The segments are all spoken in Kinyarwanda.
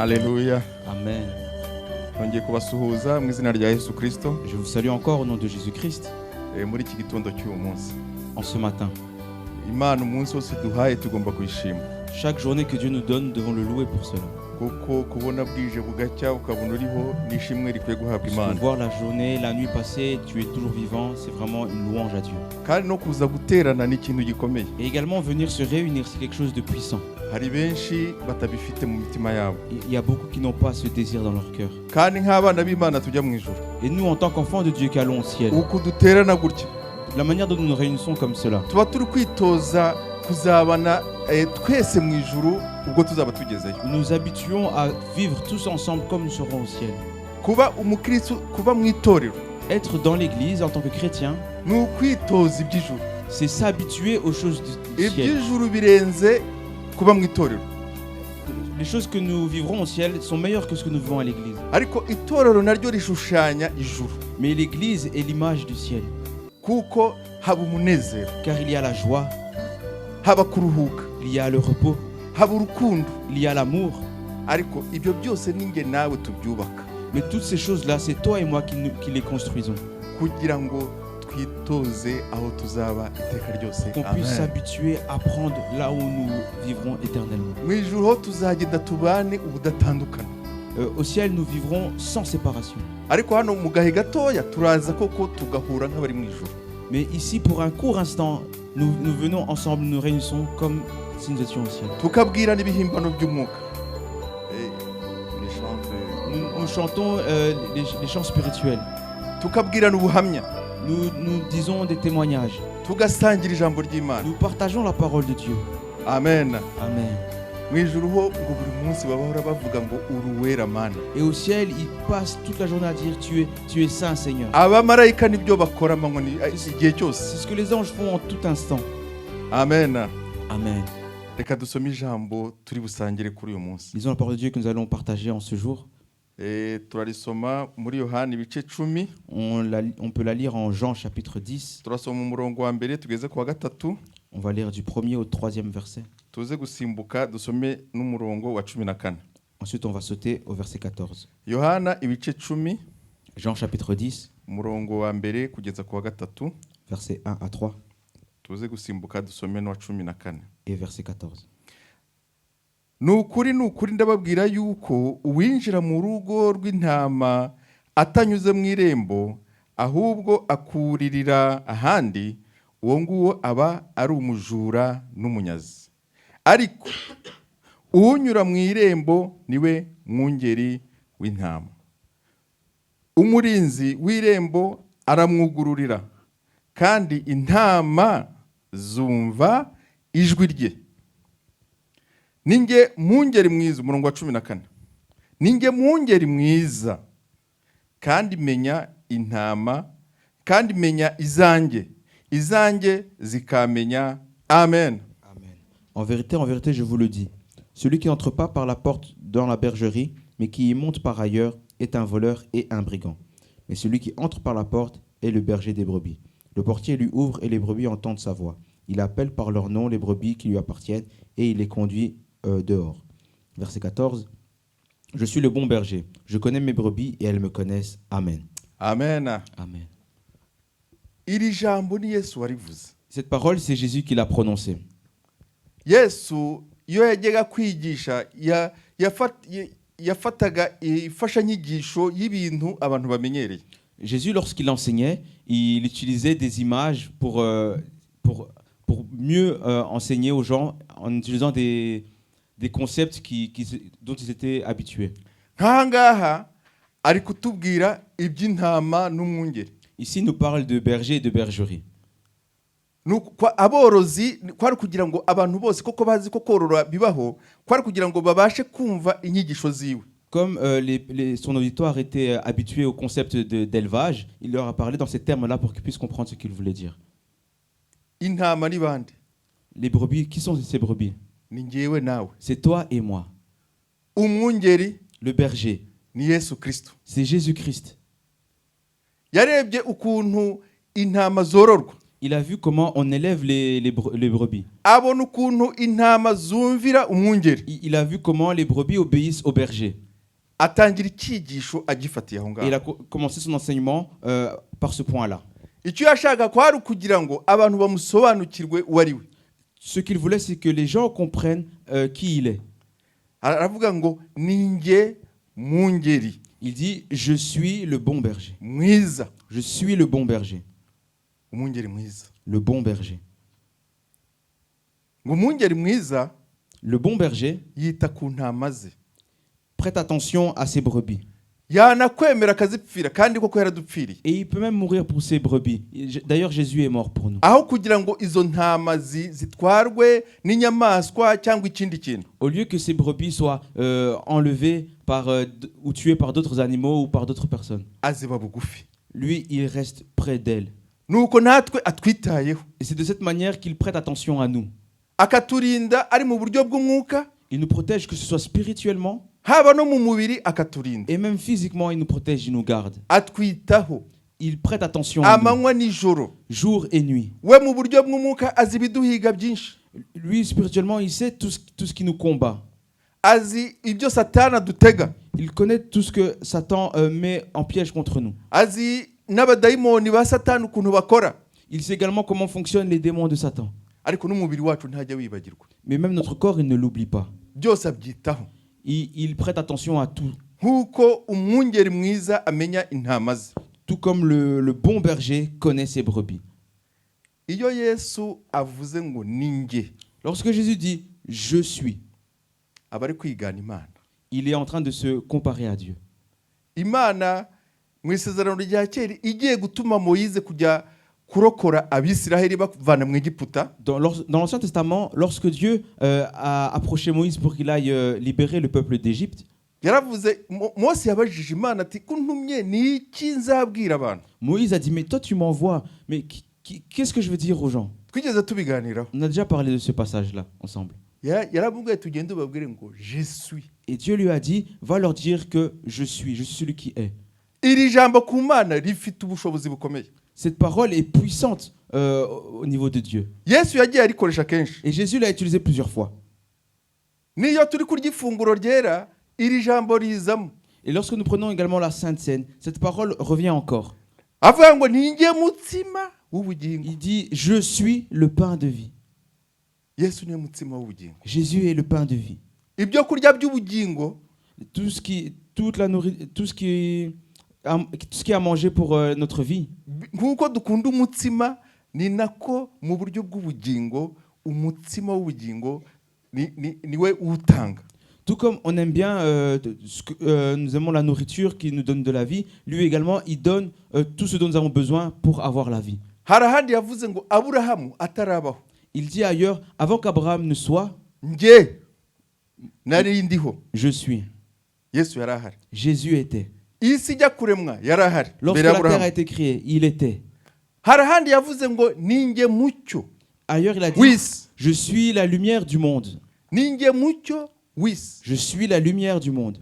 Alléluia. Amen. Twongeye kubasuhuza mu izina rya Yesu Kristo Je vous salue encore au nom de Jésus-Christ muri iki gitondo cy'uyu munsi. en ce matin. Imana umunsi wose duhaye tugomba kuyishima. Chaque journée que Dieu nous donne, nous devons le louer pour cela. Kuko kubona bwije bugacya ukabona uriho n'ishimwe rikwiye guhabwa Parce Imana. que voir la journée, la nuit passée, tu es toujours vivant, c'est vraiment une louange à Dieu. Kandi no kuza guterana ni ikintu gikomeye. Et également venir se réunir, c'est quelque chose de puissant. Hari benshi batabifite mu mitima yabo. Il y a beaucoup qui n'ont pas ce désir dans leur cœur. Kandi nk'abana b'Imana tujya mu ijuru. Et nous, en tant qu'enfants de Dieu qui allons au ciel, Uko duterana gutya. la manière dont nous nous réunissons comme cela, Tuba turi kwitoza kuzabana twese mu ijuru ubwo tuzaba tugezeyo. nous nous habituons à vivre tous ensemble comme nous serons au ciel. Kuba umukristo, kuba mu itorero Être dans l'église en tant que chrétien, ni ukwitoza iby'ijuru. c'est s'habituer aux choses du ciel. Iby'ijuru birenze kuba mu itorero. Les choses que nous vivrons au ciel sont meilleures que ce que nous vivons à l'église. Ariko itorero naryo rishushanya ijuru. Mais l'église est l'image du ciel, Kuko haba umunezero, car il y a la joie, haba kuruhuka, il y a le repos, haba urukundo. il y a l'amour. Ariko ibyo byose ni nge nawe tubyubaka Mais toutes ces choses-là, c'est toi et moi qui les construisons. kugira ngo twitoze aho tuzaba iteka ryose. Qu'on puisse Amen. s'habituer à prendre là où nous vivrons éternellement. Mu ijuru ho tuzagenda tubane ubudatandukana. Au ciel, nous vivrons sans séparation. Ariko hano mu gahe gatoya turaza koko tugahura nk'abari mu ijuru. Mais ici, pour un court instant, nous venons ensemble, nous réunissons comme si nous étions au ciel. Tukabwira n'ibihimbano by'umwuka. Les chants, Nous chantons les chants spirituels. tukabwira n'ubuhamya. Nous disons des témoignages. Tugasangira ijambo ry'Imana. Nous partageons la parole de Dieu. Amen. Amen. Mu ijuru ho ngo buri munsi bahora bavuga ngo uruwera mana. Et au ciel, ils passent toute la journée à dire tu es saint, Seigneur. Abamarayika nibyo bakora amanywa igihe cyose. C'est ce que les anges font en tout instant. Amen. Amen. Reka dusome ijambo turi busangire kuri uyu munsi. Lisons la parole de Dieu que nous allons partager en ce jour. Turarisoma muri Yohana ibice 10. On peut la lire en Jean chapitre 10. Turasoma umurongo wa mbere tugeze ku wa gatatu. On va lire du 1er au 3e verset. Tuze gusimbuka dusome n'umurongo wa 14. Ensuite, on va sauter au verset 14. Yohana ibice 10 Jean chapitre 10, umurongo wa mbere kugeza ku wa gatatu. verset 1 à 3 Tuze gusimbuka dusome n'uwa 14. et verset 14. Nukuri ndababwira yuko uwinjira mu rugo rw'intama atanyuze mu irembo ahubwo akuririra ahandi, uwo nguwo aba ari umujura n'umunyazi. Ariko unyura mu irembo niwe mwungeri w'intama. Umurinzi w'irembo aramwugururira, kandi intama zumva ijwi rye. Ninge mwungeri mwiza, umurongo wa 14. Ninge mwungeri mwiza, kandi menya intama, kandi menya izanjye zikamenya. Amen. Amen. En vérité, je vous le dis, celui qui n'entre pas par la porte dans la bergerie, mais qui y monte par ailleurs, est un voleur et un brigand. Mais celui qui entre par la porte est le berger des brebis. Le portier lui ouvre et les brebis entendent sa voix. Il appelle par leur nom les brebis qui lui appartiennent et il les conduit dehors. Verset 14. Je suis le bon berger. Je connais mes brebis et elles me connaissent. Amen. Amen. Amen. Iri jambo ni Yesu warivuze. Cette parole, c'est Jésus qui l'a prononcée. Yesu iyo yajyaga kwigisha yafataga ifashanyigisho y'ibintu abantu bamenyereye. Jésus, lorsqu'il enseignait, il utilisait des images pour mieux enseigner aux gens en utilisant des concepts dont ils étaient habitués. Nkangaha ari kutubwira iby'intama n'umwungeri. Ici, il nous parle de berger et de bergerie. Aborozi kwari kugira ngo abantu bose koko bazi ko korora bibaho, kwari kugira ngo babashe kumva inyigisho ziwe. Comme son auditoire était habitué au concept d'élevage, il leur a parlé dans ces termes-là pour qu'ils puissent comprendre ce qu'il voulait dire. Intama ni bande? Les brebis, qui sont ces brebis? Ni ngewe nawe. C'est toi et moi. Umwungeri Le berger, ni Yesu Kristo. c'est Jésus-Christ. Yarebye ukuntu intama zororwa. Il a vu comment on élève les brebis. abona ukuntu intama zumvira umwungeri, Il a vu comment les brebis obéissent au berger. atangira icyigisho agifatiye aho Et il ngaho. a commencé son enseignement par ce point-là. Icyo yashaka kwari ukugira ngo abantu bamusobanukirwe uwo ari we. Ce qu'il voulait, c'est que les gens comprennent qui il est. Aravuga ngo ninjye mwungeri Il dit, je suis le bon berger. mwiza, Je suis le bon berger. umwungeri mwiza. Le bon berger. Ngo umwungeri mwiza Le bon berger yita ku ntama ze, prête attention à ses brebis. yanakwemera akazipfira kandi koko yaradupfiriye, Et il peut même mourir pour ses brebis. D'ailleurs, Jésus est mort pour nous. aho kugira ngo izo ntama zitwarwe n'inyamaswa cyangwa ikindi kintu. Au lieu que ces brebis soient enlevées ou tuées par d'autres animaux ou par d'autres personnes. Aziba bugufi, Lui, il reste près d'elles. nuko natwe atwitayeho, Et c'est de cette manière qu'il prête attention à nous. akaturinda ari mu buryo bw'umwuka, Il nous protège, que ce soit spirituellement haba no mu mubiri akaturinda, et même physiquement, il nous protège, il nous garde. atwitaho Il prête attention à nous, amanywa n'ijoro. jour et nuit. We mu buryo bw'umwuka azi ibiduhiga byinshi, Lui, spirituellement, il sait tout ce qui nous combat. azi ibyo satani adutega, Il connaît tout ce que Satan met en piège contre nous. azi n'abadayimoni ba satani ukuntu bakora, Il sait également comment fonctionnent les démons de Satan. ariko n'umubiri wacu ntajya wibagirwa, Mais même notre corps, il ne l'oublie pas. byose abyitaho, Il prête attention à tout. nk'uko umwungeri mwiza amenya intama ze. Tout comme le bon berger connaît ses brebis. Iyo Yesu avuze ngo ninjye, Lorsque Jésus dit « Je suis », aba ari kwigana Imana. il est en train de se comparer à Dieu. Imana mu isezerano rya kera igiye gutuma Moïse kujya kurokora Abisiraheli bavana mu Egiputa, Dans l'Ancien Testament, lorsque Dieu a approché Moïse pour qu'il aille libérer le peuple d'Égypte, yaravuze Mose yabajije Imana ati kuntumye ni iki nzabwira abantu. Moïse a dit « Mais toi, tu m'envoies, mais qu'est-ce que je veux dire aux gens ?» Twigeze tubiganiraho. On a déjà parlé de ce passage-là ensemble. Yaramubwiye tugende ubabwire ngo je suis. Et Dieu lui a dit « Va leur dire que je suis celui qui est. » Iri jambo ku Mana rifite ubushobozi bukomeye. Cette parole est puissante au niveau de Dieu. Yesu yagiye arikoresha kenshi. Et Jésus l'a utilisé plusieurs fois. Niyo turi kurya ifunguro ryera iri jambo rizamo. Et lorsque nous prenons également la Sainte Seine, cette parole revient encore. Avuga ngo ninjye mutsima w'ubugingo. Il dit « Je suis le pain de vie. Yesu niwe mutsima w'ubugingo. » Jésus est le pain de vie. Ibyo kurya by'ubugingo Tout ce qui est à manger pour notre vie. nk'uko dukunda umutsima ni nako mu buryo bw'ubugingo umutsima w'ubugingo niwe uwutanga. Tout comme on aime bien, nous aimons la nourriture qui nous donne de la vie, lui également, il donne tout ce dont nous avons besoin pour avoir la vie. Hari ahandi yavuze ngo Aburahamu atarabaho, Il dit ailleurs, avant qu'Abraham ne soit, njye nari ndiho. je suis. Yesu yari ahari. Jésus était. Isi ijya kuremwa yari ahari Lorsque mbere la terre a y'Aburahamu. été créée, il était. Hari ahandi yavuze ngo ninjye mucyo Ailleurs, il a dit, w'isi, je suis la lumière du monde. ninjye mucyo w'isi. Je suis la lumière du monde.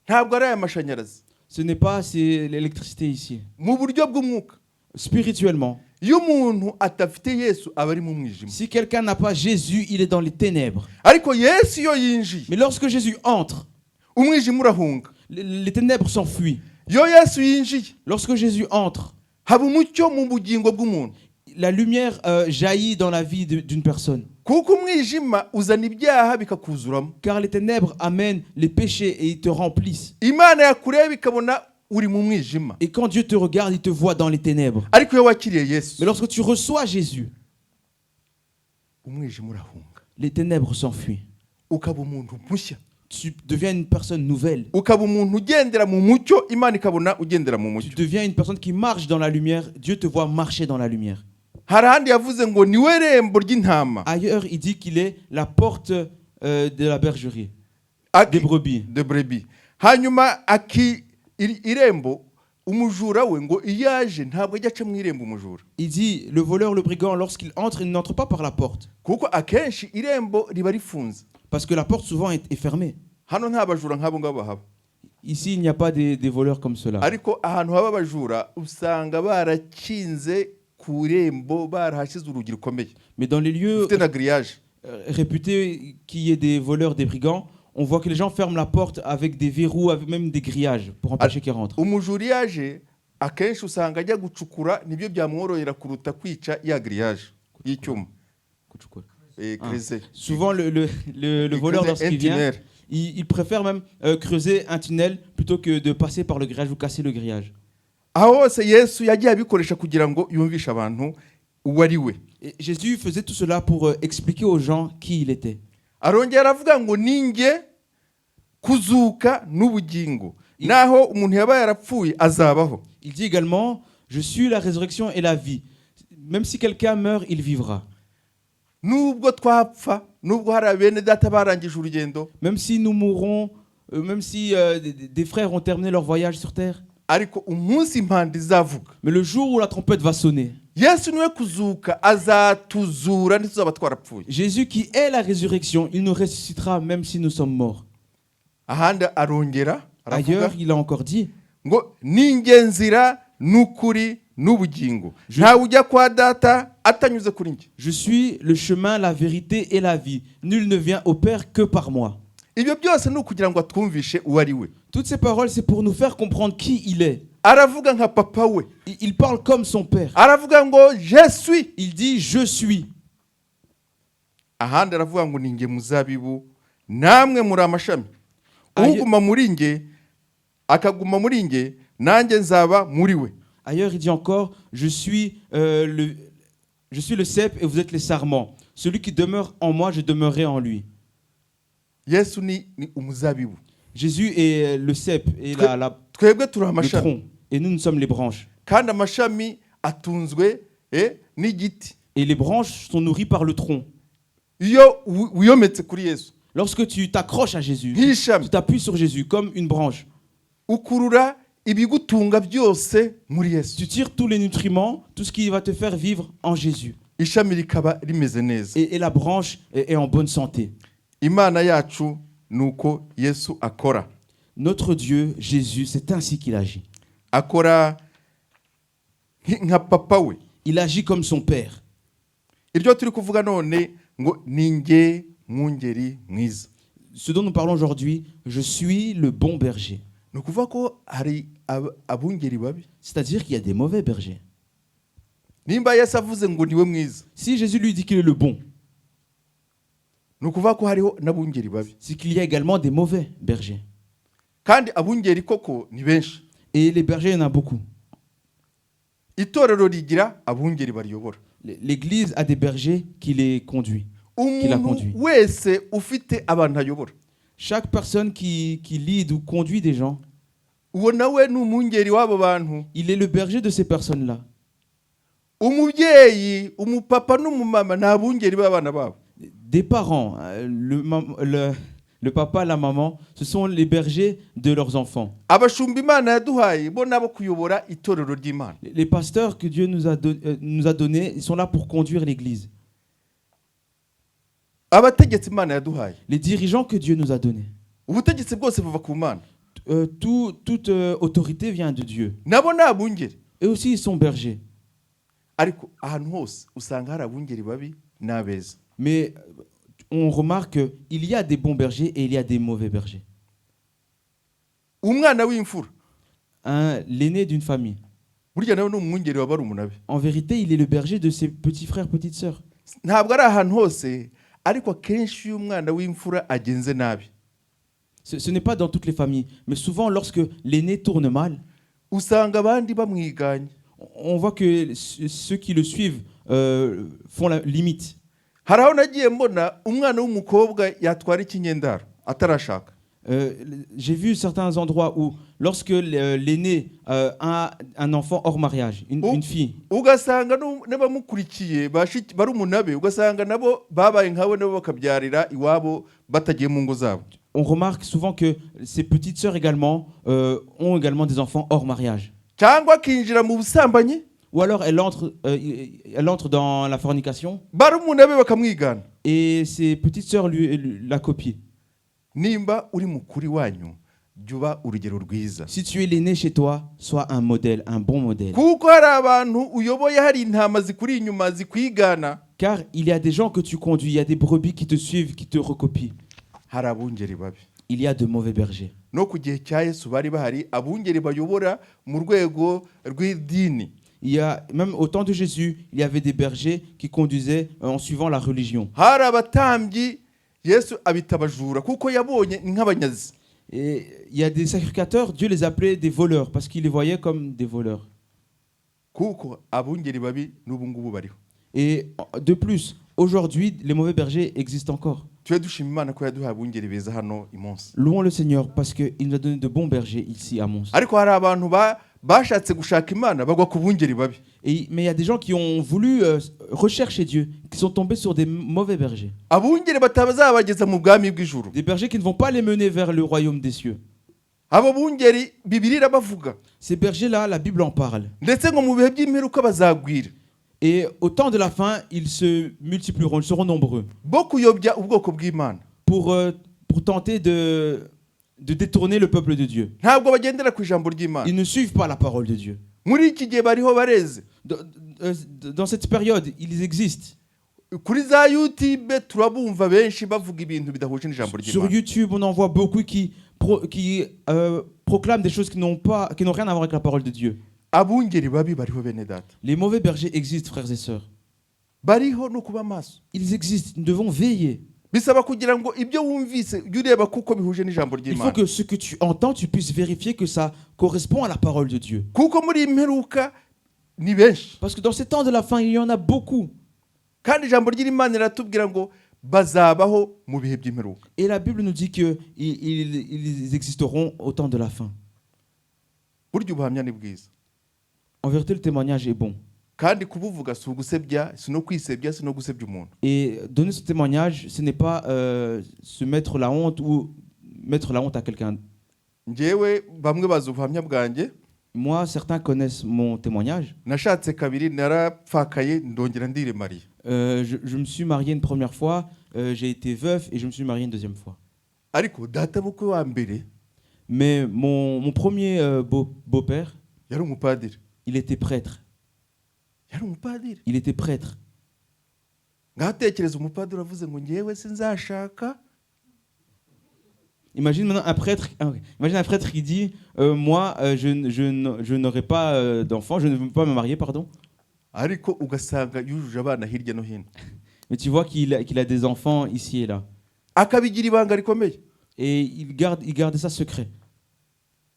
Ntabwo ari aya mashanyarazi. Ce n'est pas l'électricité ici. Mu buryo bw'umwuka, Spirituellement, iyo umuntu adafite Yesu aba ari mu mwijima. si quelqu'un n'a pas Jésus, il est dans les ténèbres. Ariko Yesu iyo yinjiye Mais lorsque Jésus entre, umwijima urahunga. les ténèbres s'enfuient. Iyo Yesu yinjiye Lorsque Jésus entre, haba umucyo mu bugingo bw'umuntu. la lumière jaillit dans la vie d'une personne. Kuko umwijima uzana ibyaha bikakuzuramo. Car les ténèbres amènent les péchés et ils te remplissent. Imana yakureba ikabona uri mu mwijima. Et quand Dieu te regarde, il te voit dans les ténèbres. Ariko iyo wakiriye Yesu Mais lorsque tu reçois Jésus, umwijima urahunga. les ténèbres s'enfuient. Ukaba umuntu mushya. Tu deviens une personne nouvelle. Ukaba umuntu ugendera mu mucyo, Imana ikabona ugendera mu Tu mucyo. deviens une personne qui marche dans la lumière. Dieu te voit marcher dans la lumière. Hari ahandi yavuze ngo niwe rembo ry'intama. Ailleurs, il dit qu'il est la porte de la bergerie, des brebis. De brebis. Hanyuma irembo umujura we ngo iyo aje ntabwo ajya aca mu irembo umujura. Il dit, le voleur, le brigand, lorsqu'il entre, il n'entre pas par la porte. Kuko akenshi irembo riba rifunze. Parce que la porte souvent est fermée. Hano nta bajura nk'abo ngabo bahaba. Ici, il n'y a pas des voleurs comme cela. Ariko ahantu haba abajura usanga barakinze ku irembo barahashyize urugi rukomeye Mais dans les lieux rufite na grillage. réputés qu'il y ait des voleurs, des brigands, on voit que les gens ferment la porte avec des verrous, avec même des grillages pour empêcher qu'ils rentrent. Umujura iyo aje akenshi usanga ajya gucukura nibyo byamworohera kuruta kwica ya grillage y'icyuma. Creuser. Souvent, le voleur, lorsqu'il vient, il préfère même creuser un tunnel plutôt que de passer par le grillage ou casser le grillage. Aho hose Yesu yagiye abikoresha kugira ngo yumvishe abantu uwo ari we. Et Jésus faisait tout cela pour expliquer aux gens qui il était. Arongera aravuga ngo ninjye kuzuka n'ubugingo, naho umuntu yaba yarapfuye azabaho. Il dit également, je suis la résurrection et la vie. Même si quelqu'un meurt, il vivra. Nubwo twapfa, nubwo hari abene data barangije urugendo, Même si nous mourrons, même si des frères ont terminé leur voyage sur terre, ariko umunsi impanda izavuga, mais le jour où la trompette va sonner, Yesu niwe kuzuka azatuzura ntituzaba twarapfuye. Jésus qui est la résurrection, il nous ressuscitera même si nous sommes morts. Ahandi arongera aravuga Ailleurs, il a encore dit, ngo ninjye nzira n'ukuri n'ubugingo, ntawe ujya kwa data atanyuze kuri njye. je suis le chemin, la vérité et la vie. Nul ne vient au Père que par moi. Ibyo byose ni ukugira ngo atwumvishe uwo ari we. Toutes ces paroles, c'est pour nous faire comprendre qui il est. Aravuga nka papa we, Il parle comme son Père. aravuga ngo je suis. Il dit, je suis. Ahandi aravuga ngo ninjye muzabibu, namwe muri amashami. Uguma muri njye akaguma muri njye, nanjye nzaba muri we. Ailleurs, il dit encore, je suis le cep et vous êtes les sarments. Celui qui demeure en moi, je demeurerai en lui. Yesu ni umuzabibu. Jésus est le cep et Twebwe turi le amashami. tronc. Et nous sommes les branches. Kandi amashami atunzwe n'igiti. Et les branches sont nourries par le tronc. Iyo wiyometse kuri Yesu, Lorsque tu t'accroches à Jésus, nk'ishami, tu t'appuies sur Jésus comme une branche. ukurura ibigutunga byose muri Yesu. Tu tires tous les nutriments, tout ce qui va te faire vivre en Jésus. Ishami rikaba rimeze neza. Et la branche est en bonne santé. Imana yacu nuko Yesu akora. Notre Dieu, Jésus, c'est ainsi qu'il agit. Akora nka papa we. Il agit comme son Père. Iryo turi kuvuga none ngo ninjye mwungeri mwiza. Ce dont nous parlons aujourd'hui, je suis le bon berger. Ni ukuvuga ko hari abungeri babi. C'est-à-dire qu'il y a des mauvais bergers. Nimba Yesu avuze ngo niwe mwiza, Si Jésus lui dit qu'il est le bon, ni ukuvuga ko hariho n'abungeri babi. c'est qu'il y a également des mauvais bergers. Kandi abungeri koko ni benshi. Et les bergers, il y en a beaucoup. Itorero rigira abungeri bariyobora. L'Église a des bergers qui les conduit. Qu'il a conduit. Umuntu wese ufite abantu ayobora, Chaque personne qui lead ou conduit des gens, uwo nawe ni umwungeri w'abo bantu. il est le berger de ces personnes-là. Umubyeyi, umupapa n'umumama ni abungeri b'abana babo. Des parents, le papa, la maman, ce sont les bergers de leurs enfants. Abashumba Imana yaduhaye bo nabo kuyobora itorero ry'Imana. Les pasteurs que Dieu nous a donnés, ils sont là pour conduire l'Église. Abategetsi Imana yaduhaye, Les dirigeants que Dieu nous a donnés, ubutegetsi bwose buva ku Mana. toute autorité vient de Dieu. Nabo ni abungeri. Eux aussi, ils sont bergers. Ariko ahantu hose usanga hari abungeri babi n'abeza. Mais on remarque qu'il y a des bons bergers et il y a des mauvais bergers. Umwana w'imfura, L'aîné d'une famille, burya nawe ni umwungeri wa barumuna be. en vérité, il est le berger de ses petits frères, petites sœurs. Ntabwo ari ahantu hose, ariko akenshi iyo umwana w'imfura agenze nabi, Ce n'est pas dans toutes les familles, mais souvent lorsque l'aîné tourne mal, usanga abandi bamwiganye. on voit que ceux qui le suivent font la limite. Hari aho nagiye mbona umwana w'umukobwa yatwara ikinyendaro atarashaka. J'ai vu certains endroits où, lorsque l'aîné a un enfant hors mariage, une fille, Ugasanga n'abamukurikiye barumuna be, ugasanga nabo babaye nkawe nabo bakabyarira iwabo batagiye mu ngo zabo. on remarque souvent que ses petites sœurs également ont également des enfants hors mariage. Cyangwa akinjira mu busambanyi, Ou alors elle entre dans la fornication barumuna be bakamwigana. et ses petites sœurs la copient. Nimba uri mukuri wanyu, jya uba urugero rwiza. Si tu es l'aîné chez toi, sois un modèle, un bon modèle. Kuko hari abantu uyoboye hari intama zikuri inyuma zikwigana. Car il y a des gens que tu conduis, il y a des brebis qui te suivent, qui te recopient. Hari abungeri babi. Il y a de mauvais bergers. No ku gihe cya Yesu bari bahari abungeri bayobora mu rwego rw'idini. Il y a, même au temps de Jésus, il y avait des bergers qui conduisaient en suivant la religion. Hari abatambyi Yesu abita abajura kuko yabonye nk'abanyazi. Et il y a des sacrificateurs, Dieu les appelait des voleurs parce qu'il les voyait comme des voleurs. Kuko abungeri babi n'ubu ngubu bariho. Et de plus, aujourd'hui, les mauvais bergers existent encore. Tujye dushima Imana ko yaduhaye abungeri beza hano i Mons. Louons le Seigneur parce qu'il nous a donné de bons bergers ici à Mons. Ariko hari abantu bashatse gushaka Imana bagwa ku bungeri babi. Mais il y a des gens qui ont voulu rechercher Dieu, qui sont tombés sur des mauvais bergers. Abungeri batazabageza mu bwami bw'ijuru. Des bergers qui ne vont pas les mener vers le royaume des cieux. Abo bungeri Bibiliya irabavuga. Ces bergers-là, la Bible en parle. Ndetse ngo mu bihe by'imperuka bazagwira. Et au temps de la fin, ils se multiplieront, ils seront nombreux. Bo kuyobya ubwoko bw'Imana. Pour tenter de détourner le peuple de Dieu. Ntabwo bagendera ku ijambo ry'Imana. Ils ne suivent pas la parole de Dieu. Muri iki gihe bariho bareze. Dans cette période, ils existent. Kuri za YouTube turabumva benshi bavuga ibintu bidahuje n'ijambo Sur ry'Imana. YouTube, on en voit beaucoup qui proclament des choses qui n'ont rien à voir avec la parole de Dieu. Abungeri babi bariho bene data. Les mauvais bergers existent, frères et sœurs. Bariho no kuba maso. Ils existent, nous devons veiller. Bisaba kugira ngo ibyo wumvise ujye ureba kuko bihuje n'ijambo Il faut ry'Imana. que ce que tu entends, tu puisses vérifier que ça correspond à la parole de Dieu. Kuko muri imperuka ni benshi. Parce que dans ces temps de la fin, il y en a beaucoup. Kandi ijambo ry'Imana riratubwira ngo bazabaho mu bihe by'imperuka. Et la Bible nous dit qu'ils existeront au temps de la fin. Burya ubuhamya ni bwiza. En vérité, le témoignage est bon. Kandi kubuvuga si ugusebya, si no kwisebya, si no gusebya umuntu. Et donner ce témoignage, ce n'est pas se mettre la honte ou mettre la honte à quelqu'un. Njyewe bamwe bazi ubuhamya bwanjye. Moi, certains connaissent mon témoignage. Nashatse kabiri narapfakaye ndongera ndiremariye. Je me suis marié une première fois, j'ai été veuf et je me suis marié une deuxième fois. Ariko data bukwe wa mbere Mais mon premier beau-père, yari umupadiri. il était prêtre. Yari umupadiri. Il était prêtre. Ngatekereza umupadiri avuze ngo njyewe sinzashaka. Imagine maintenant un prêtre, imagine un prêtre qui dit moi je n'aurai pas d'enfant, je ne veux pas me marier, pardon. Ariko ugasanga yujuje abana hirya no hino. Mais tu vois qu'il a des enfants ici et là. Akabigira ibanga rikomeye. Et il garde ça secret.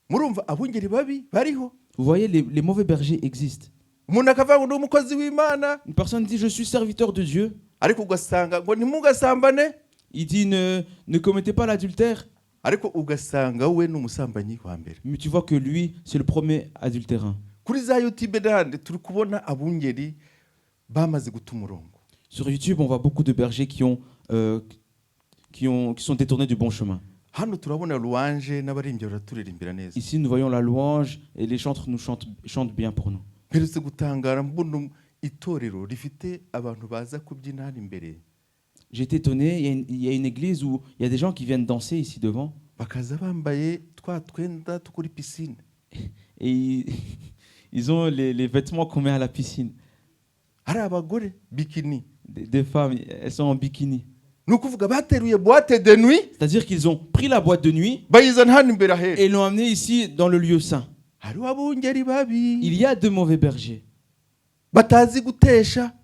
Murumva abungeri babi bariho. Vous voyez, les mauvais bergers existent. Umuntu akavuga ngo ndi umukozi w'Imana. Une personne dit je suis serviteur de Dieu. Ariko ugasanga ngo ntimugasambane. Il dit ne commettez pas l'adultère. Ariko ugasanga we n'umusambanyi wa mbere. Mais tu vois que lui, c'est le premier adultérin. Kuri za YouTube n'ahandi turi kubona abungeri bamaze guta umurongo. Sur YouTube, on voit beaucoup de bergers qui sont détournés du bon chemin. Hano turabona louange n'abaririmbyi baraturirimbira neza. Ici, nous voyons la louange et les chantres nous chantent bien pour nous. Mperutse gutangara mbona itorero rifite abantu baza kubyina hano imbere. J'ai été étonné, il y a une église où il y a des gens qui viennent danser ici devant. Bakaza bambaye twa twenda tukuri piscine. Et ils ont les vêtements qu'on met à la piscine. Hari abagore bikini. Des femmes, elles sont en bikini. Nukuvuga bateruye boîte de nuit. C'est-à-dire qu'ils ont pris la boîte de nuit Bayizana hano imbere ahera. et l'ont amenée ici dans le lieu saint. Hari abungeri babi. Il y a de mauvais bergers Batazi gutesha.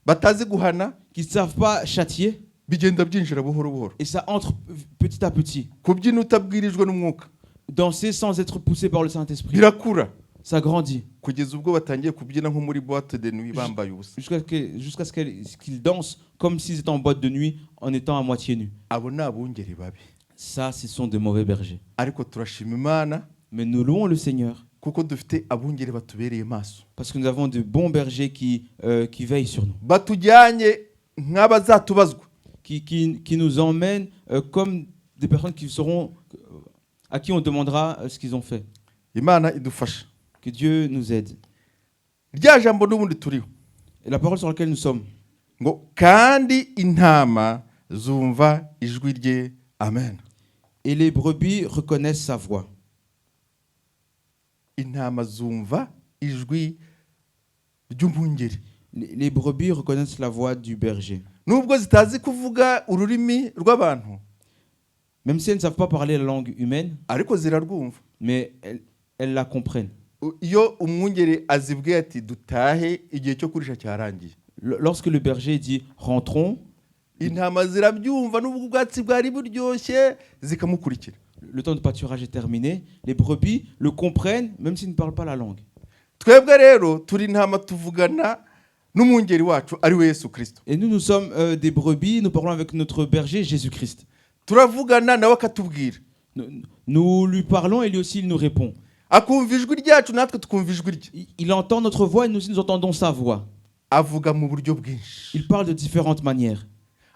Batazi guhana. qui ne savent pas châtier Bigenda byinjira buhoro buhoro. et ça entre petit à petit. Kubyina utabwirijwe n'umwuka. Danser sans être poussé par le Saint-Esprit. Birakura. Ça grandit. Kugeza ubwo batangiye kubyina nko muri boîte de nuit bambaye ubusa. Jusqu'à ce qu'ils dansent comme s'ils étaient en boîte de nuit en étant à moitié nus. Abo ni abungeri babi. Ça, ce sont de mauvais bergers. Ariko turashima Imana Mais nous louons le Seigneur kuko dufite abungeri batubereye maso. parce que nous avons de bons bergers qui veillent sur nous, Batujyanye nk'abazatubazwa. qui nous emmènent comme des personnes à qui on demandera ce qu'ils ont fait. Imana idufasha. Que Dieu nous aide. Rya jambo n'ubundi turiho Et la parole sur laquelle nous sommes, ngo kandi intama zumva ijwi rye. Amen. Et les brebis reconnaissent sa voix. intama zumva ijwi ry'umwungeri. Les brebis reconnaissent la voix du berger. Nubwo zitazi kuvuga ururimi rw'abantu, Même si elles ne savent pas parler la langue humaine, ariko zirarwumva. mais elles la comprennent. Iyo umwungeri azibwiye ati dutahe igihe cyo kurisha cyarangiye, Lorsque le berger dit « rentrons », intama zirabyumva n'ubwo ubwatsi bwari buryoshye zikamukurikira. le temps de pâturage est terminé, les brebis le comprennent même s'ils ne parlent pas la langue. Twebwe rero turi intama tuvugana n'umwungeri wacu ari we Yesu Kristo. Et nous, nous sommes des brebis, nous parlons avec notre berger Jésus-Christ. Turavugana nawe akatubwira. Nous lui parlons et lui aussi il nous répond. Akumva ijwi ryacu natwe tukumva ijwi rye. Il entend notre voix et nous aussi nous entendons sa voix. Avuga mu buryo bwinshi. Il parle de différentes manières.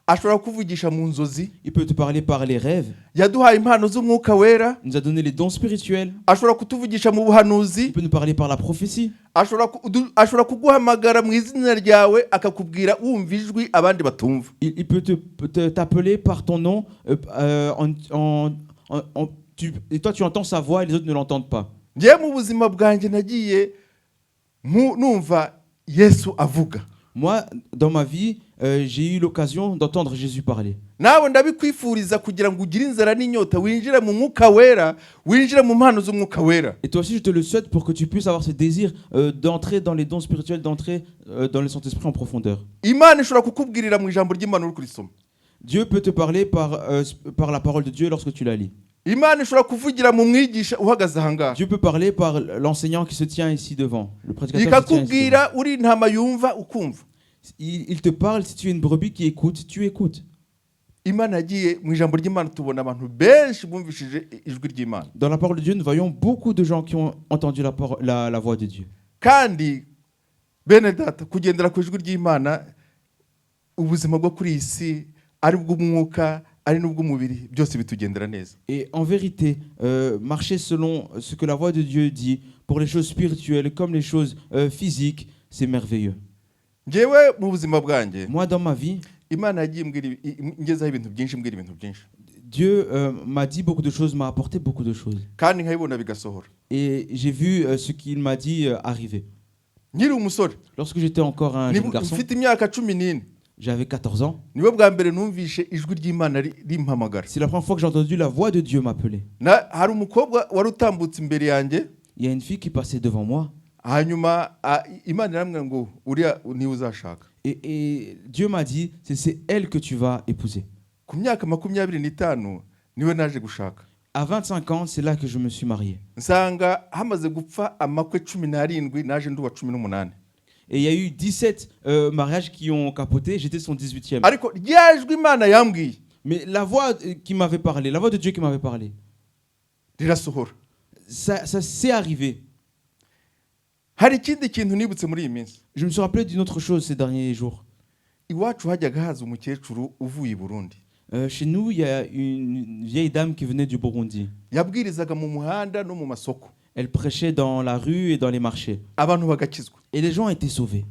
Ashobora kuvugisha mu nzozi. Il peut te parler par les rêves. Yaduhaye impano z'umwuka wera. Il nous a donné les dons spirituels. Ashobora kutuvugisha mu buhanuzi. Il peut nous parler par la prophétie. Ashobora kuguhamagara mu izina ryawe akakubwira wumva ijwi abandi batumva. Il peut t'appeler par ton nom et toi tu entends sa voix et les autres ne l'entendent pas. Ngiye mu buzima bwanjye nagiye numva Yesu avuga. Moi, dans ma vie, j'ai eu l'occasion d'entendre Jésus parler. Nawe ndabikwifuriza kugira ngo ugire inzara n'inyota winjire mu mwuka wera, winjire mu mpano z'umwuka wera. Et toi aussi, je te le souhaite pour que tu puisses avoir ce désir d'entrer dans les dons spirituels, d'entrer dans le Saint-Esprit en profondeur. Imana ishobora kukubwirira mu ijambo ry'Imana uri kurisoma. Dieu peut te parler par la parole de Dieu lorsque tu la lis. Imana ishobora kuvugira mu mwigisha uhagaze ahangaha. Dieu peut parler par l'enseignant qui se tient ici devant, le prédicateur qui se tient ici devant. Ikakubwira uri intama yumva ukumva. Il te parle, si tu es une brebis qui écoute, tu écoutes. Imana yagiye mu ijambo ry'Imana tubona abantu benshi bumvishije ijwi ry'Imana. Dans la parole de Dieu, nous voyons beaucoup de gens qui ont entendu la voix de Dieu. Kandi bene data kugendera ku ijwi ry'Imana ubuzima bwo kuri isi ari bw'umwuka ari n'ubw'umubiri byose bitugendera neza. Et en vérité, marcher selon ce que la voix de Dieu dit, pour les choses spirituelles comme les choses physiques, c'est merveilleux. Ngewe mu buzima bwanjye, Moi, dans ma vie, Imana yagiye ngezaho ibintu byinshi mbwira ibintu byinshi. Dieu m'a dit beaucoup de choses, m'a apporté beaucoup de choses. Kandi nkabibona bigasohora. Et j'ai vu ce qu'il m'a dit arriver. Nkiri umusore, Lorsque j'étais encore un jeune garçon, mfite imyaka 14, j'avais 14 ans. niwe bwa mbere numvishe ijwi ry'Imana rimpamagara. C'est la première fois que j'ai entendu la voix de Dieu m'appeler. Hari umukobwa wari utambutse imbere yanjye. Il y a une fille qui passait devant moi. Hanyuma Imana iramubwira ngo uriya niwe uzashaka. Et Dieu m'a dit, c'est elle que tu vas épouser. Ku myaka 25 niwe naje gushaka. À 25 ans, c'est là que je me suis marié. Nsanga hamaze gupfa amakwe 17 naje nduwa 18. Et il y a eu 17 mariages qui ont capoté, j'étais son 18e. Ariko ryajwe Imana yambwiye Mais la voix qui m'avait parlé, la voix de Dieu qui m'avait parlé, rirasohora. ça s'est arrivé. Hari ikindi kintu nibutse muri iyi minsi. Je me suis rappelé d'une autre chose ces derniers jours. Iwacu hajyaga haza umukecuru uvuye i Burundi. Chez nous, il y a une vieille dame qui venait du Burundi. Yabwirizaga mu muhanda no mu masoko. Elle prêchait dans la rue et dans les marchés. Abantu bagakizwa. Et les gens étaient sauvés.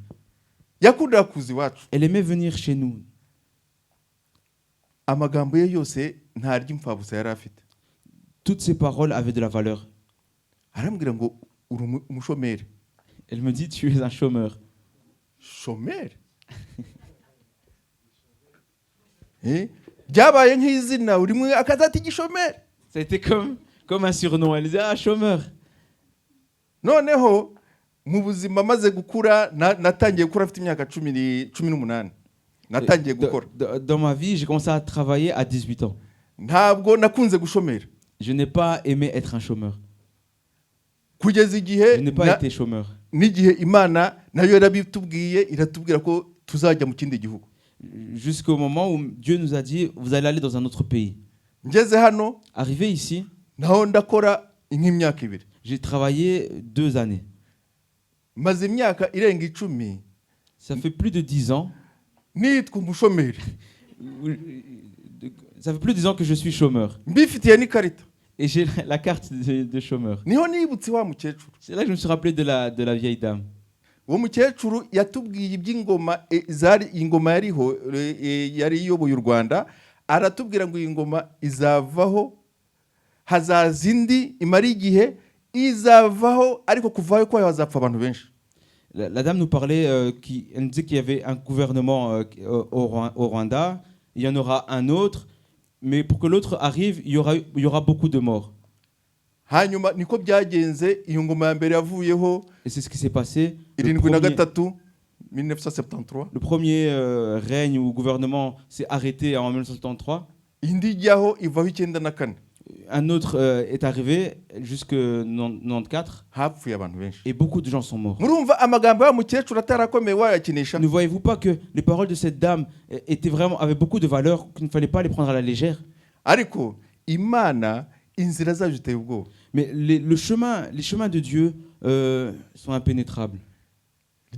Yakundaga kuza iwacu. Elle aimait venir chez nous. Amagambo ye yose nta ry'imfabusa yari afite. Toutes ces paroles avaient de la valeur. Arambwira ngo uri umushomeri. Elle me dit, tu es un chômeur. Chômeur? Byabaye nk'izina urimwe akazati igishomeri. Ça a été comme un surnom. Elle disait, ah, chômeur. Noneho mu buzima maze gukura natangiye gukora afite imyaka 18. Natangiye gukora. Dans ma vie, j'ai commencé à travailler à 18 ans. Ntabwo nakunze gushomera. Je n'ai pas aimé être un chômeur. Kugeza igihe Je n'ai pas été chômeur. N'igihe Imana nayo yarabitubwiye iratubwira ko tuzajya mu kindi gihugu. Jusqu'au moment où Dieu nous a dit, vous allez aller dans un autre pays. Ngeze hano, Arrivé ici, naho ndakora nk'imyaka 2. j'ai travaillé 2 années. Maze imyaka irenga 10. Ça fait plus de 10 ans. Nitwa umushomeri. Ça fait plus de 10 ans que je suis chômeur. Mbifitiye n'ikarita. Et j'ai la carte de chômeur. Niho nibutse wa mukecuru. C'est là que je me suis rappelé de la vieille dame. Uwo mukecuru yatubwiye iby'ingoma zari ingoma yari iyoboye u Rwanda, aratubwira ngo iyi ngoma izavaho hazaza indi imara igihe izavaho, ariko kuvaho kwayo hazapfa abantu benshi. La dame nous parlait, elle nous disait qu'il y avait un gouvernement au Rwanda, il y en aura un autre, mais pour que l'autre arrive, il y aura beaucoup de morts. Hanyuma niko byagenze, iyo ngoma ya mbere yavuyeho Et c'est ce qui s'est passé. Le 1973, le premier règne ou gouvernement s'est arrêté en 1973. indi ijyaho ivaho 94, Un autre est arrivé jusque 94 hapfuye abantu benshi. et beaucoup de gens sont morts. Murumva amagambo ya mukecuru atarakomeye wayakinisha. Ne voyez-vous pas que les paroles de cette dame avaient beaucoup de valeur, qu'il ne fallait pas les prendre à la légère? Ariko Imana inzira zayo ziteye ubwoba. Mais les chemins de Dieu sont impénétrables.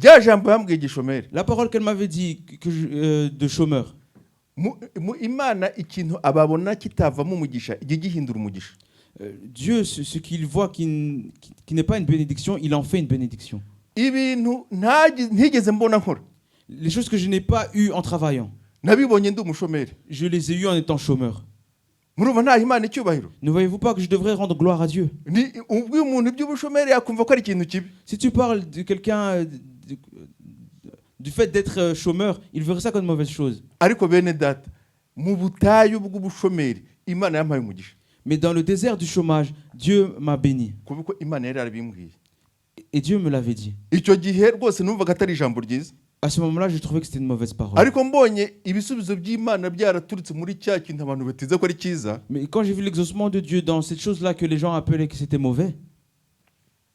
Rya jambo yambwiye Gishomeri, La parole qu'elle m'avait dit de chômeur, mu Imana ikintu ababona kitavamo umugisha ijye gihindura umugisha. Dieu, ce qu'il voit qui n'est pas une bénédiction, il en fait une bénédiction. Ibintu ntigeze mbona nkora, Les choses que je n'ai pas eues en travaillant, nabibonye ndi umushomeri. je les ai eues en étant chômeur. Murumva nta Imana icyubahiro. Ne voyez-vous pas que je devrais rendre gloire à Dieu? Ni ubwo umuntu by'ubushomeri yakumva ko ari ikintu kibi. Si tu parles de quelqu'un du fait d'être chômeur, il verrait ça comme une mauvaise chose. Ariko bene data, mu butayu bw'ubushomeri Imana yampaye umugisha. Mais dans le désert du chômage, Dieu m'a béni. Kuko Imana yari yarabimbwiye. Et Dieu me l'avait dit. Icyo gihe rwose numvaga atari ijambo ryiza. À ce moment-là, je trouvais que c'était une mauvaise parole. Ariko mbonye ibisubizo by'Imana byaraturutse muri cya kintu abantu batiza ko ari cyiza, Mais quand j'ai vu l'exaucement de Dieu dans cette chose-là que les gens appelaient que c'était mauvais,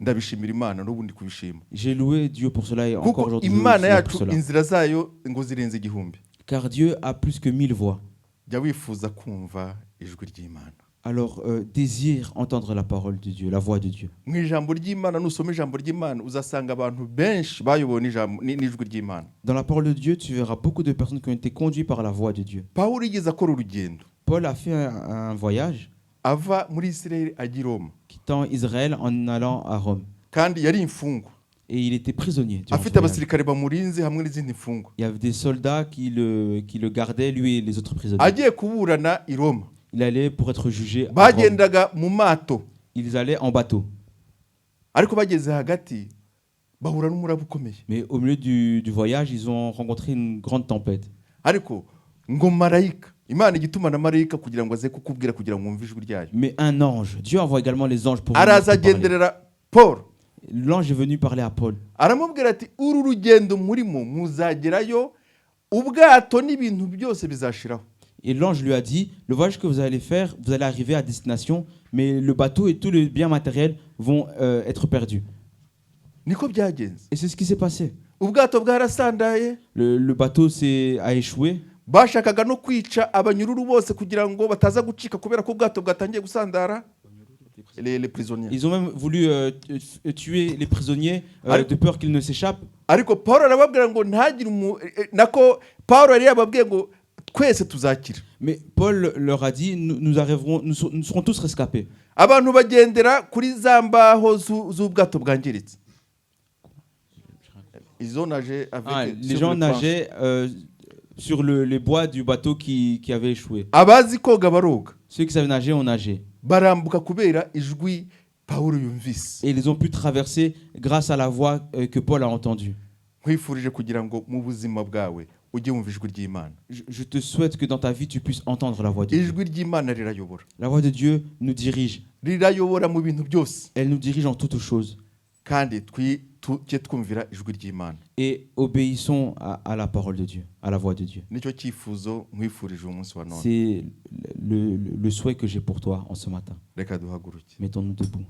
ndabishimira Imana n'ubundi kubishima. j'ai loué Dieu pour cela et encore Kuko aujourd'hui. Imana je loue pour yacu cela. inzira zayo ngo zirenze igihumbi. Car Dieu a plus que 1000 voix. Jya wifuza kumva ijwi ry'Imana. Alors désire entendre la parole de Dieu, la voix de Dieu. Mu ijambo ry'Imana, nusoma ijambo ry'Imana uzasanga abantu benshi bayobowe n'ijwi ry'Imana. Dans la parole de Dieu, tu verras beaucoup de personnes qui ont été conduites par la voix de Dieu. Pawulo yigeze akora urugendo Paul a fait un voyage ava muri Isirayeli ajya i Roma, quittant Israël en allant à Rome. kandi yari imfungwa, Et il était prisonnier. Durant ce afite voyage. abasirikare bamurinze hamwe n'izindi mfungwa. Il y avait des soldats qui le gardaient, lui et les autres prisonniers. Agiye kuburana i Roma, Il allait pour être jugé à Rome. bagendaga mu mato, Ils allaient en bateau. ariko bageze hagati bahura n'umuraba ukomeye. Mais au milieu du voyage, ils ont rencontré une grande tempête. Ariko ngo marayika, Imana igituma na marayika kugira ngo aze kukubwira kugira ngo wumve ijwi ryayo. Mais un ange, Dieu envoie également les anges pour venir Araza te parler. agenderera Paul, L'ange est venu parler à Paul. aramubwira ati uru rugendo murimo muzagerayo, ubwato n'ibintu byose bizashiraho. Et l'ange lui a dit, le voyage que vous allez faire, vous allez arriver à destination, mais le bateau et tout le bien matériel vont être perdus. Niko byagenze. Et c'est ce qui s'est passé. Ubwato bwarasandaye, Le bateau a échoué. bashakaga no kwica abanyururu bose kugira ngo bataza gucika kubera ko ubwato bwatangiye gusandara. Les prisonniers. Ils ont même voulu tuer les prisonniers de peur qu'ils ne s'échappent. Ariko Paul arababwira ngo ntagire nako Paul yari yababwiye ngo twese tuzakira. Mais Paul leur a dit, nous serons tous rescapés. Abantu bagendera kuri za mbaho z'ubwato bwangiritse. Ils ont nagé avec Les gens nageaient sur les bois du bateau qui avait échoué. Abazi koga baroga. Ceux qui savaient nager ont nagé. Barambuka kubera ijwi Paulo yumvise. Et ils ont pu traverser grâce à la voix que Paul a entendue. Nkwifurije kugira ngo mu buzima bwawe ujye wumva ijwi ry'Imana. Je te souhaite que dans ta vie, tu puisses entendre la voix de Dieu. Ijwi ry'Imana rirayobora. La voix de Dieu nous dirige. Rirayobora mu bintu byose. Elle nous dirige en toutes choses. Kandi tujye twumvira ijwi ry'Imana. Et obéissons à la parole de Dieu, à la voix de Dieu. Nicyo cyifuzo nkwifurije umunsi wa none. C'est le souhait que j'ai pour toi en ce matin. Reka duhaguruke. Mettons-nous debout.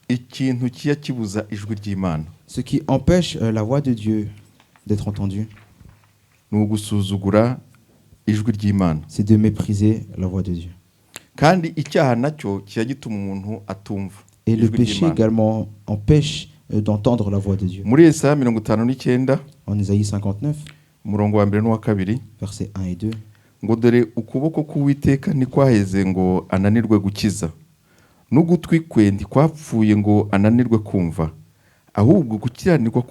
Ikintu kiya kibuza ijwi ry'Imana, Ce qui empêche la voix de Dieu d'être entendue, ni ugusuzugura ijwi ry'Imana. c'est de mépriser la voix de Dieu. Kandi icyaha nacyo kiya gituma umuntu atumva. Et le ijwi péché ry'Imana. également empêche d'entendre la voix de Dieu. Muri Yesaya 59 En Isaïe 59, umurongo wa mbere n'uwa kabiri, versets 1 et 2, ngo dore ukuboko k'Uwiteka ntikwaheze ngo ananirwe gukiza, n'ugutwi kwe ntikwapfuye ngo ananirwe kumva, ahubwo gukiranirwa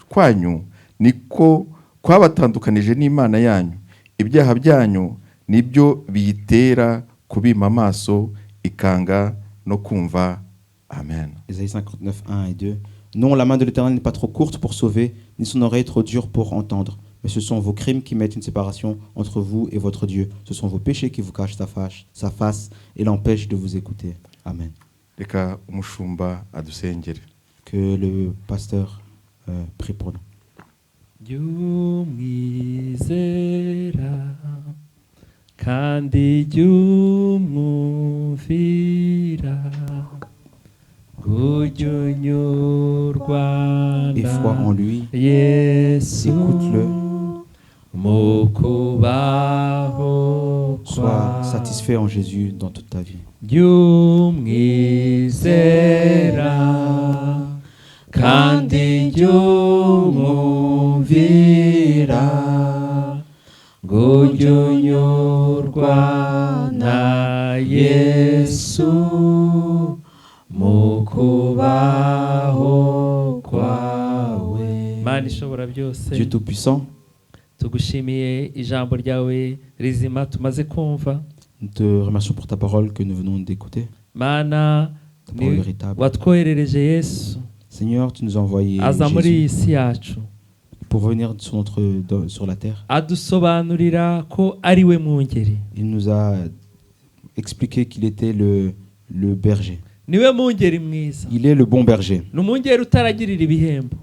kwanyu niko kwabatandukanije n'Imana yanyu, ibyaha byanyu nibyo biyitera kubima amaso ikanga no kumva. Amen. Ésaïe 59, 1 et 2. Non, la main de l'Éternel n'est pas trop courte pour sauver, ni son oreille trop dure pour entendre. Mais ce sont vos crimes qui mettent une séparation entre vous et votre Dieu. Ce sont vos péchés qui vous cachent sa face et l'empêchent de vous écouter. Amen. Reka umushumba adusengere. Que le pasteur prie pour nous. Jumwizera kandi jumwumvira kujunyurwa Et foi en lui, Yesu écoute-le, mukubaho sois satisfait en Jésus dans toute ta vie. jumwizera kandi jumwumvira kujunyurwa na Yesu mukubaho kwawe. Mana ishobora byose, Dieu Tout-Puissant, tugushimiye ijambo ryawe rizima tumaze kumva. nous te remercions pour ta parole que nous venons d'écouter. Mana Ta parole véritable. watwoherereje Yesu Seigneur, tu nous as envoyé aza muri iyi Jésus si yacu pour venir sur la terre. adusobanurira ko ari we mwungeri. Il nous a expliqué qu'il était le berger. Niwe mwungeri mwiza, Il est le bon berger. ni umwungeri utaragirira ibihembo.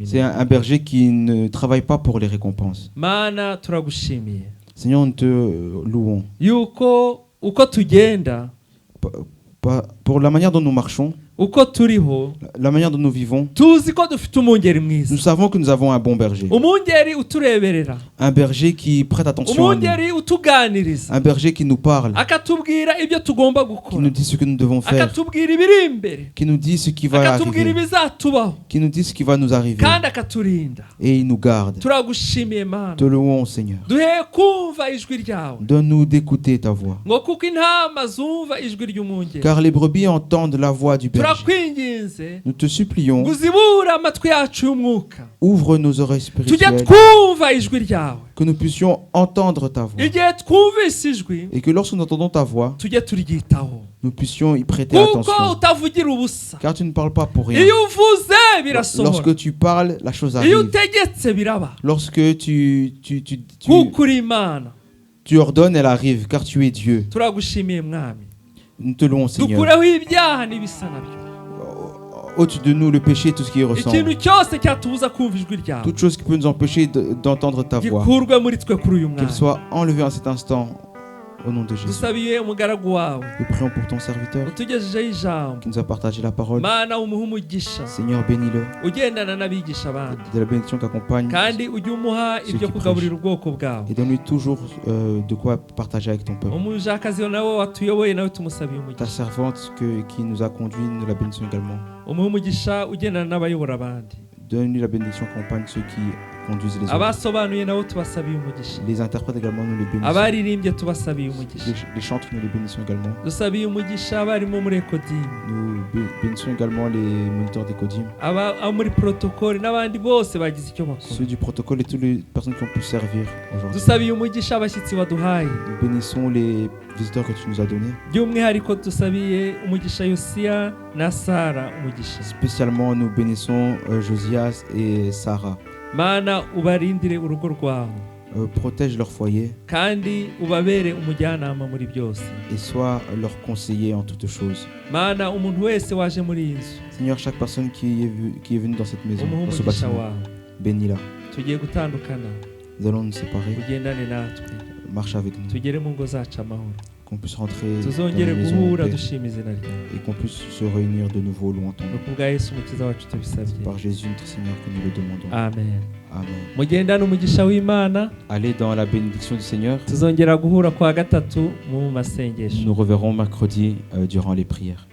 C'est un berger qui ne travaille pas pour les récompenses. Mana turagushimiye Seigneur, nous te louons. yuko uko tugenda, Pour la manière dont nous marchons, uko turiho, la manière dont nous vivons, tuzi ko dufite umwungeri mwiza, nous savons que nous avons un bon berger. umwungeri utureberera, Un berger qui prête attention à nous. umwungeri utuganiriza, Un berger qui nous parle, akatubwira ibyo tugomba qui gukora, nous dit ce que nous devons faire, akatubwira ibiri imbere, qui nous dit ce qui va akatubwira arriver, ibizatubaho, qui nous dit ce qui va nous arriver. kandi akaturinda. Et il nous garde. Turagushimiye Mana, Te louons, Seigneur. duhe kumva ijwi ryawe, Donne-nous d'écouter ta voix. ngo kuko intama zumva ijwi ry'umwungeri. Car les brebis entendent la voix du berger. Turakwinginze Nous te supplions, ngo uzibure amatwi yacu y'umwuka, ouvre nos oreilles tujye spirituelles, twumva ijwi ryawe. que nous puissions entendre ta voix. Igihe twumvise ijwi, Et que lorsque nous entendons ta voix, tujye turyitaho, nous puissions y prêter kuko attention. utavugira ubusa. Car tu ne parles pas pour rien. Iyo uvuze birasohora, Lorsque tu parles, la chose iyo arrive. utegetse biraba, Lorsque kuko uri Imana. tu ordonnes, elle arrive, car tu es Dieu. Turagushimiye Mwami, Nous te louons, Seigneur. dukureho ibyaha n'ibisa nabyo, Au-dessus de nous, le péché et tout ce qui y ressemble. ikintu cyose cyatubuza kumva ijwi ryawe Toute chose qui peut nous empêcher d'entendre ta voix. gikurwe muri twe kuri uyu Qu'elle mwanya. soit enlevée en cet instant, au nom de Jésus. Dusabiye umugaragu wawe Nous prions pour ton serviteur utugejejeho ijambo. qui nous a partagé la parole. Mana umuhe umugisha, Seigneur, bénis-le. ugendana n'abigisha abandi, De la bénédiction qu'accompagne. kandi ujye umuha ibyo qui kugaburira ubwoko bwawe. Et donne-lui toujours de quoi partager avec ton peuple. umujakazi nawe watuyoboye nawe tumusabiye Ta umugisha, servante qui nous a conduits, nous la bénissons également. umuhe umugisha ugendana n'abayobora abandi. Donne-lui la bénédiction qu'accompagne ceux qui conduisent les autres. abasobanuye nabo tubasabiye umugisha, Les interprètes également, nous les bénissons. abaririmbye tubasabiye umugisha. Les chantres, nous les bénissons également. Dusabiye umugisha abarimo muri ekodimu, Nous bénissons également les moniteurs d'Ecodim, abo muri protokole n'abandi bose bagize icyo bakora. ceux du protocole et toutes les personnes qui ont pu servir aujourd'hui. Dusabiye umugisha abashyitsi waduhaye, Nous bénissons les visiteurs que tu nous as donnés. by'umwihariko dusabiye umugisha Yosiya na Sara umugisha. Spécialement, nous bénissons Josias et Sarah. Mana ubarindire urugo rwawe, Protège leur foyer kandi ubabere umujyanama muri byose. et sois leur conseiller en toutes choses. Mana umuntu wese waje muri iyi nzu, Seigneur, chaque personne qui est venue dans cette maison, umuhe dans ce umugisha bâtiment, wawe. bénis-la. Tugiye gutandukana, Nous allons nous séparer. ugendane natwe, Marche avec nous. tugere mu ngo zacu amahoro, Qu'on puisse rentrer dans tuzongere la maison en guhura paix dushima izina ryawe. et qu'on puisse se réunir de nouveau loin ton Ni nom. kubwa Yesu umukiza wacu tubisabye, Par Jésus notre Seigneur que nous le demandons. amen. Amen. Mugendane umugisha w'Imana, Allez dans la bénédiction du Seigneur. tuzongera guhura kwa gatatu mu masengesho. Nous nous reverrons mercredi durant les prières.